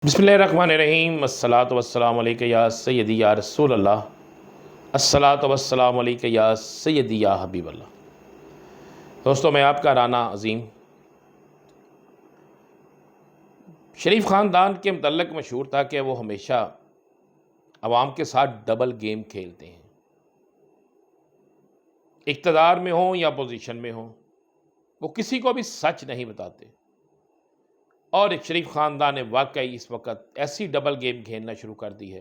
بسم اللہ الرحمن الرحیم۔ الصلاۃ والسلام علیک یا سیدی یا رسول اللہ، الصلاۃ والسلام علیک یا سیدی یا حبیب اللہ۔ دوستو، میں آپ کا رانا عظیم شریف خاندان کے متعلق مشہور تھا کہ وہ ہمیشہ عوام کے ساتھ ڈبل گیم کھیلتے ہیں، اقتدار میں ہوں یا اپوزیشن میں ہوں، وہ کسی کو بھی سچ نہیں بتاتے۔ اور ایک شریف خاندان نے واقعی اس وقت ایسی ڈبل گیم کھیلنا شروع کر دی ہے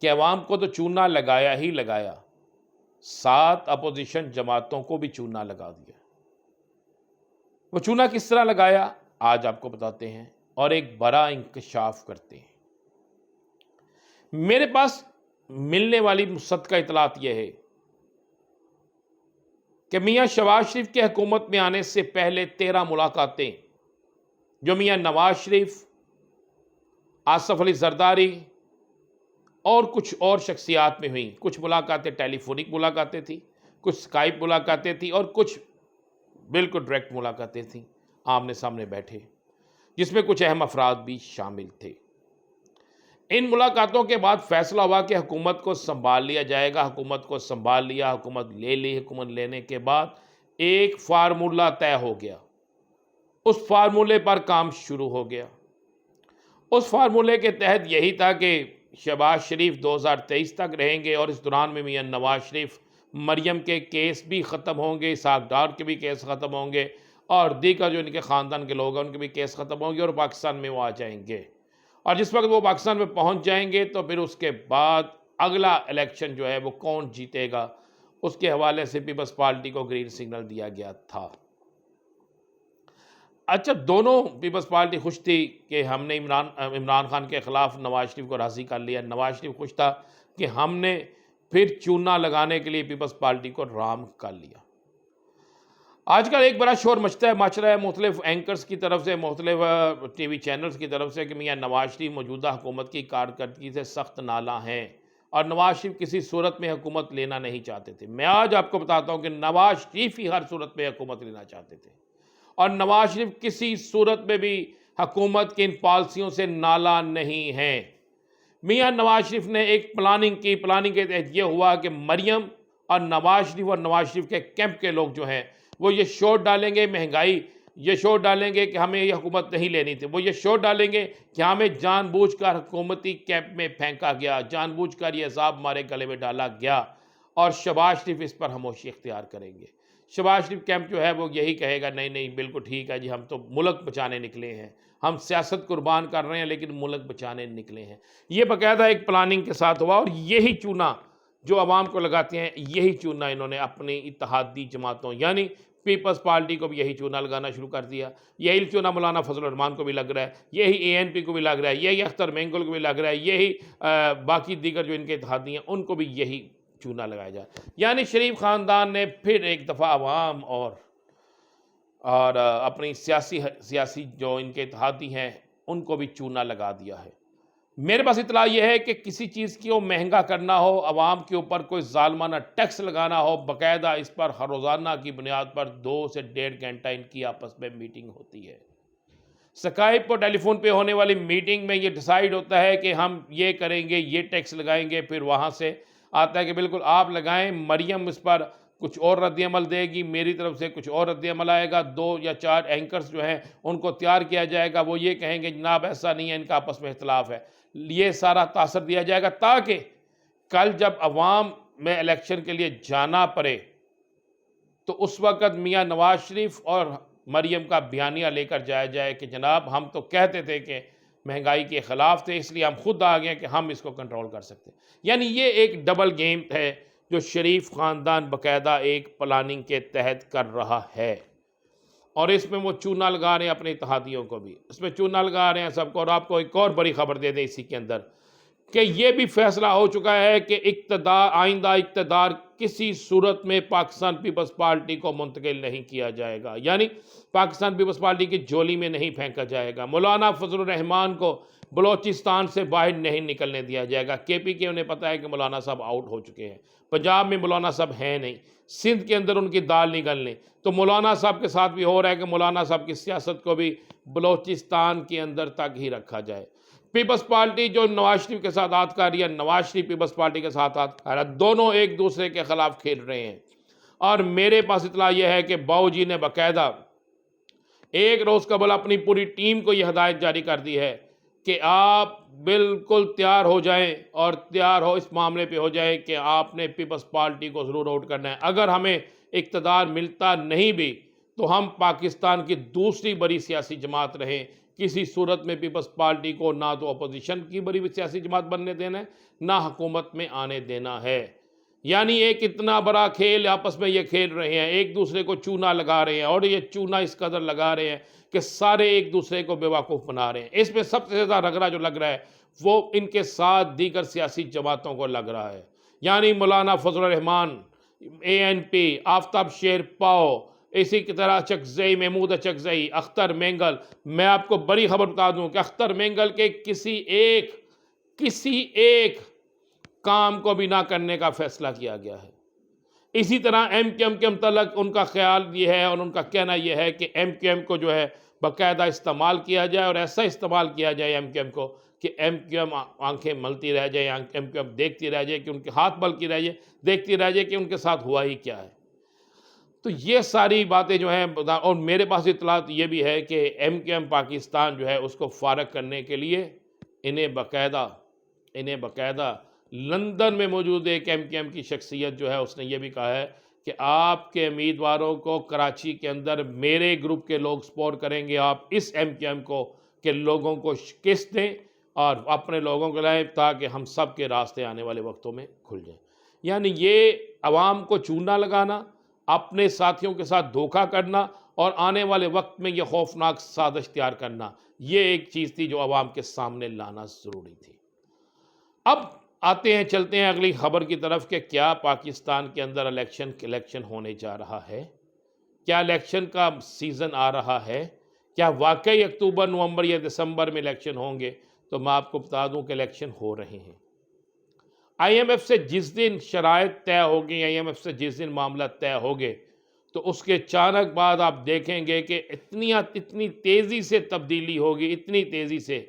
کہ عوام کو تو چونا لگایا ہی لگایا، ساتھ اپوزیشن جماعتوں کو بھی چونا لگا دیا۔ وہ چونا کس طرح لگایا آج آپ کو بتاتے ہیں اور ایک بڑا انکشاف کرتے ہیں۔ میرے پاس ملنے والی مصدقہ اطلاعات یہ ہے کہ میاں شہباز شریف کے حکومت میں آنے سے پہلے 13 ملاقاتیں جو میاں نواز شریف، آصف علی زرداری اور کچھ اور شخصیات میں ہوئیں۔ کچھ ملاقاتیں ٹیلی فونک ملاقاتیں تھیں، کچھ اسکائپ ملاقاتیں تھیں اور کچھ بالکل ڈائریکٹ ملاقاتیں تھیں، آمنے سامنے بیٹھے، جس میں کچھ اہم افراد بھی شامل تھے۔ ان ملاقاتوں کے بعد فیصلہ ہوا کہ حکومت کو سنبھال لیا جائے گا۔ حکومت کو سنبھال لیا، حکومت لے لی۔ حکومت لینے کے بعد ایک فارمولہ طے ہو گیا، اس فارمولے پر کام شروع ہو گیا۔ اس فارمولے کے تحت یہی تھا کہ شہباز شریف 2023 تک رہیں گے اور اس دوران میں میاں نواز شریف، مریم کے کیس بھی ختم ہوں گے، اسحاق ڈار کے بھی کیس ختم ہوں گے اور دیگر جو ان کے خاندان کے لوگ ہیں ان کے بھی کیس ختم ہوں گے اور پاکستان میں وہ آ جائیں گے۔ اور جس وقت وہ پاکستان میں پہنچ جائیں گے تو پھر اس کے بعد اگلا الیکشن جو ہے وہ کون جیتے گا، اس کے حوالے سے پیپلز پارٹی کو گرین سگنل دیا گیا تھا۔ اچھا، دونوں پیپلز پارٹی خوش تھی کہ ہم نے عمران خان کے خلاف نواز شریف کو راضی کر لیا۔ نواز شریف خوش تھا کہ ہم نے پھر چونا لگانے کے لیے پیپلز پارٹی کو رام کر لیا۔ آج کل ایک بڑا شور مچ رہا ہے مختلف اینکرز کی طرف سے، مختلف ٹی وی چینلز کی طرف سے کہ میاں نواز شریف موجودہ حکومت کی کارکردگی سے سخت نالاں ہیں اور نواز شریف کسی صورت میں حکومت لینا نہیں چاہتے تھے۔ میں آج آپ کو بتاتا ہوں کہ نواز شریف ہی ہر صورت میں حکومت لینا چاہتے تھے اور نواز شریف کسی صورت میں بھی حکومت کی ان پالیسیوں سے نالاں نہیں ہیں۔ میاں نواز شریف نے ایک پلاننگ کی، پلاننگ کے تحت یہ ہوا کہ مریم اور نواز شریف کے کیمپ کے لوگ جو ہیں وہ یہ شور ڈالیں گے مہنگائی، یہ شور ڈالیں گے کہ ہمیں یہ حکومت نہیں لینی تھی، وہ یہ شور ڈالیں گے کہ ہمیں جان بوجھ کر حکومتی کیمپ میں پھینکا گیا، جان بوجھ کر یہ عذاب ہمارے گلے میں ڈالا گیا اور شہباز شریف اس پر خاموشی اختیار کریں گے۔ شہباز شریف کیمپ جو ہے وہ یہی کہے گا نہیں بالکل ٹھیک ہے جی، ہم تو ملک بچانے نکلے ہیں، ہم سیاست قربان کر رہے ہیں لیکن ملک بچانے نکلے ہیں۔ یہ باقاعدہ ایک پلاننگ کے ساتھ ہوا اور یہی چونا جو عوام کو لگاتے ہیں، یہی چونا انہوں نے اپنی اتحادی جماعتوں یعنی پیپلز پارٹی کو بھی یہی چونا لگانا شروع کر دیا۔ یہی چونا مولانا فضل الرحمان کو بھی لگ رہا ہے، یہی ANP کو بھی لگ رہا ہے، یہی اختر مینگل کو بھی لگ رہا ہے، یہی باقی دیگر جو ان کے اتحادی ہیں ان کو بھی یہی چونا لگایا جائے۔ یعنی شریف خاندان نے پھر ایک دفعہ عوام اور اپنی سیاسی جو ان کے اتحادی ہیں ان کو بھی چونا لگا دیا ہے۔ میرے پاس اطلاع یہ ہے کہ کسی چیز کو مہنگا کرنا ہو، عوام کے اوپر کوئی ظالمانہ ٹیکس لگانا ہو، باقاعدہ اس پر ہر روزانہ کی بنیاد پر 2 سے 1.5 گھنٹہ ان کی آپس میں میٹنگ ہوتی ہے۔ اسکائپ اور ٹیلی فون پہ ہونے والی میٹنگ میں یہ ڈیسائیڈ ہوتا ہے کہ ہم یہ کریں گے، یہ ٹیکس لگائیں گے، پھر وہاں سے آتا ہے کہ بالکل آپ لگائیں، مریم اس پر کچھ اور رد عمل دے گی، میری طرف سے کچھ اور رد عمل آئے گا، 2 یا 4 اینکرز جو ہیں ان کو تیار کیا جائے گا، وہ یہ کہیں گے جناب ایسا نہیں ہے، ان کا آپس میں اختلاف ہے۔ یہ سارا تاثر دیا جائے گا تاکہ کل جب عوام میں الیکشن کے لیے جانا پڑے تو اس وقت میاں نواز شریف اور مریم کا بیانیہ لے کر جایا جائے کہ جناب ہم تو کہتے تھے کہ مہنگائی کے خلاف تھے، اس لیے ہم خود آ گئے کہ ہم اس کو کنٹرول کر سکتے ہیں۔ یعنی یہ ایک ڈبل گیم ہے جو شریف خاندان باقاعدہ ایک پلاننگ کے تحت کر رہا ہے اور اس میں وہ چونا لگا رہے ہیں اپنے اتحادیوں کو بھی، اس میں چونا لگا رہے ہیں سب کو۔ اور آپ کو ایک اور بڑی خبر دے دیں اسی کے اندر کہ یہ بھی فیصلہ ہو چکا ہے کہ آئندہ اقتدار کسی صورت میں پاکستان پیپلز پارٹی کو منتقل نہیں کیا جائے گا، یعنی پاکستان پیپلز پارٹی کی جولی میں نہیں پھینکا جائے گا۔ مولانا فضل الرحمان کو بلوچستان سے باہر نہیں نکلنے دیا جائے گا۔ KPK انہیں پتہ ہے کہ مولانا صاحب آؤٹ ہو چکے ہیں، پنجاب میں مولانا صاحب ہیں نہیں، سندھ کے اندر ان کی دال نگلنے، تو مولانا صاحب کے ساتھ بھی ہو رہا ہے کہ مولانا صاحب کی سیاست کو بھی بلوچستان کے اندر تک ہی رکھا جائے۔ پیپلز پارٹی جو نواز شریف کے ساتھ ہاتھ کر رہی ہے، نواز شریف پیپلز پارٹی کے ساتھ ہاتھ کر رہا ہے، دونوں ایک دوسرے کے خلاف کھیل رہے ہیں۔ اور میرے پاس اطلاع یہ ہے کہ باؤ جی نے باقاعدہ ایک روز قبل اپنی پوری ٹیم کو یہ ہدایت جاری کر دی ہے کہ آپ بالکل تیار ہو جائیں اور تیار ہو اس معاملے پہ ہو جائیں کہ آپ نے پیپلز پارٹی کو ضرور آؤٹ کرنا ہے۔ اگر ہمیں اقتدار ملتا نہیں بھی تو ہم پاکستان کی دوسری بڑی سیاسی جماعت رہیں، کسی صورت میں پیپلز پارٹی کو نہ تو اپوزیشن کی بڑی سیاسی جماعت بننے دینا ہے، نہ حکومت میں آنے دینا ہے۔ یعنی ایک اتنا بڑا کھیل آپس میں یہ کھیل رہے ہیں، ایک دوسرے کو چونا لگا رہے ہیں، اور یہ چونا اس قدر لگا رہے ہیں کہ سارے ایک دوسرے کو بیوقوف بنا رہے ہیں۔ اس میں سب سے زیادہ رگڑا جو لگ رہا ہے وہ ان کے ساتھ دیگر سیاسی جماعتوں کو لگ رہا ہے، یعنی مولانا فضل الرحمان، ANP، آفتاب شیر پاؤ، اسی کی طرح چکزئی، محمود چکزئی، اختر مینگل۔ میں آپ کو بڑی خبر بتا دوں کہ اختر مینگل کے کسی ایک کام کو بھی نہ کرنے کا فیصلہ کیا گیا ہے۔ اسی طرح MQM کے متعلق ان کا خیال یہ ہے اور ان کا کہنا یہ ہے کہ MQM کو جو ہے باقاعدہ استعمال کیا جائے، اور ایسا استعمال کیا جائے MQM کو کہ MQM آنکھیں ملتی رہ جائے، MQM دیکھتی رہ جائے، کہ ان کے ہاتھ ملتی رہ جائے، دیکھتی رہ جائے کہ ان کے ساتھ ہوا ہی کیا ہے۔ تو یہ ساری باتیں جو ہیں، اور میرے پاس اطلاعات یہ بھی ہے کہ MQM پاکستان جو ہے اس کو فارغ کرنے کے لیے انہیں باقاعدہ لندن میں موجود ایک MQM کی شخصیت جو ہے اس نے یہ بھی کہا ہے کہ آپ کے امیدواروں کو کراچی کے اندر میرے گروپ کے لوگ سپورٹ کریں گے، آپ اس MQM کو کہ لوگوں کو شکست دیں اور اپنے لوگوں کو لائیں تاکہ ہم سب کے راستے آنے والے وقتوں میں کھل جائیں۔ یعنی یہ عوام کو چونا لگانا، اپنے ساتھیوں کے ساتھ دھوکہ کرنا، اور آنے والے وقت میں یہ خوفناک سازش تیار کرنا، یہ ایک چیز تھی جو عوام کے سامنے لانا ضروری تھی۔ اب چلتے ہیں اگلی خبر کی طرف کہ کیا پاکستان کے اندر الیکشن ہونے جا رہا ہے؟ کیا الیکشن کا سیزن آ رہا ہے؟ کیا واقعی اکتوبر، نومبر یا دسمبر میں الیکشن ہوں گے؟ تو میں آپ کو بتا دوں کہ الیکشن ہو رہے ہیں۔ IMF سے جس دن شرائط طے ہوگی، IMF سے جس دن معاملہ طے ہوگے، تو اس کے اچانک بعد آپ دیکھیں گے کہ اتنی تیزی سے تبدیلی ہوگی، اتنی تیزی سے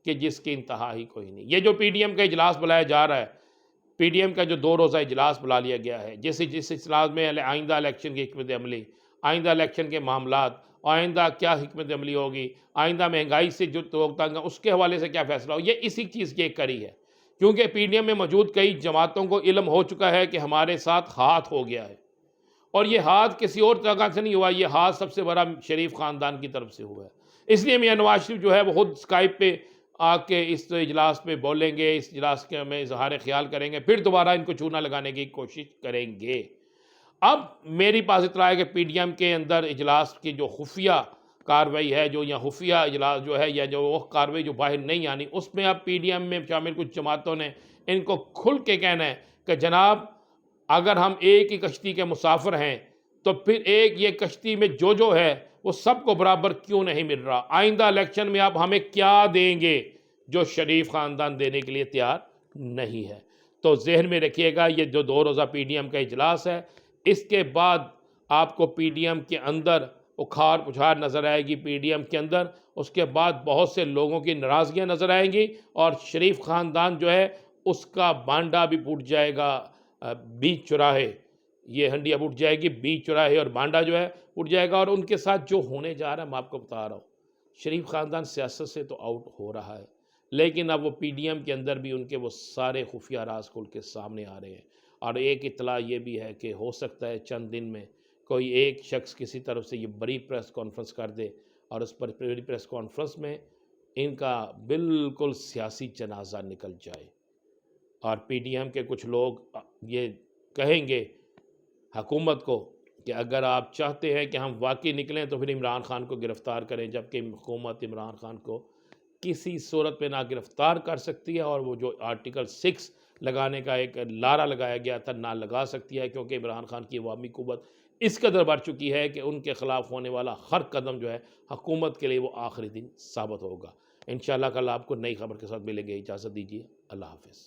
کہ جس کی انتہا ہی کوئی نہیں۔ یہ جو PDM کا اجلاس بلایا جا رہا ہے، PDM کا جو 2 روزہ اجلاس بلا لیا گیا ہے، جس اجلاس میں آئندہ الیکشن کی حکمت عملی، آئندہ الیکشن کے معاملات، آئندہ کیا حکمت عملی ہوگی، آئندہ مہنگائی سے جو تنگ اس کے حوالے سے کیا فیصلہ ہو، یہ اسی چیز کی ایک کڑی ہے۔ کیونکہ PDM میں موجود کئی جماعتوں کو علم ہو چکا ہے کہ ہمارے ساتھ ہاتھ ہو گیا ہے، اور یہ ہاتھ کسی اور جگہ سے نہیں ہوا، یہ ہاتھ سب سے بڑا شریف خاندان کی طرف سے ہوا ہے۔ اس لیے میاں نواز شریف جو ہے وہ خود اسکائپ پہ آ کے اس اجلاس پہ بولیں گے، اس اجلاس کے میں اظہار خیال کریں گے، پھر دوبارہ ان کو چونا لگانے کی کوشش کریں گے۔ اب میری پاس اطلاع ہے کہ PDM کے اندر اجلاس کی جو خفیہ کاروائی ہے، جو یا خفیہ اجلاس جو ہے، یا جو وہ کاروائی جو باہر نہیں آنی، اس میں اب PDM میں شامل کچھ جماعتوں نے ان کو کھل کے کہنا ہے کہ جناب اگر ہم ایک ہی کشتی کے مسافر ہیں تو پھر ایک یہ کشتی میں جو ہے وہ سب کو برابر کیوں نہیں مل رہا؟ آئندہ الیکشن میں آپ ہمیں کیا دیں گے جو شریف خاندان دینے کے لیے تیار نہیں ہے؟ تو ذہن میں رکھیے گا، یہ جو 2 روزہ PDM کا اجلاس ہے، اس کے بعد آپ کو PDM کے اندر اکھاڑ پچھاڑ نظر آئے گی، PDM کے اندر اس کے بعد بہت سے لوگوں کی ناراضگیاں نظر آئیں گی، اور شریف خاندان جو ہے اس کا بانڈا بھی ٹوٹ جائے گا بیچ چوراہے، یہ ہنڈیا ٹوٹ جائے گی بیچ چوراہے، اور بانڈا جو ہے ٹوٹ جائے گا۔ اور ان کے ساتھ جو ہونے جا رہا ہے میں آپ کو بتا رہا ہوں، شریف خاندان سیاست سے تو آؤٹ ہو رہا ہے، لیکن اب وہ PDM کے اندر بھی ان کے وہ سارے خفیہ راز کھل کے سامنے آ رہے ہیں۔ اور ایک اطلاع یہ بھی ہے کہ ہو سکتا ہے چند دن میں کوئی ایک شخص کسی طرف سے یہ بڑی پریس کانفرنس کر دے، اور اس پر بڑی پریس کانفرنس میں ان کا بالکل سیاسی جنازہ نکل جائے، اور PDM کے کچھ لوگ یہ کہیں گے حکومت کو کہ اگر آپ چاہتے ہیں کہ ہم واقعی نکلیں تو پھر عمران خان کو گرفتار کریں، جبکہ حکومت عمران خان کو کسی صورت میں نہ گرفتار کر سکتی ہے، اور وہ جو آرٹیکل 6 لگانے کا ایک لارا لگایا گیا تھا نہ لگا سکتی ہے، کیونکہ عمران خان کی عوامی قوت اس قدر بڑھ چکی ہے کہ ان کے خلاف ہونے والا ہر قدم جو ہے حکومت کے لیے وہ آخری دن ثابت ہوگا۔ انشاءاللہ کل آپ کو نئی خبر کے ساتھ ملیں گے، اجازت دیجیے، اللہ حافظ۔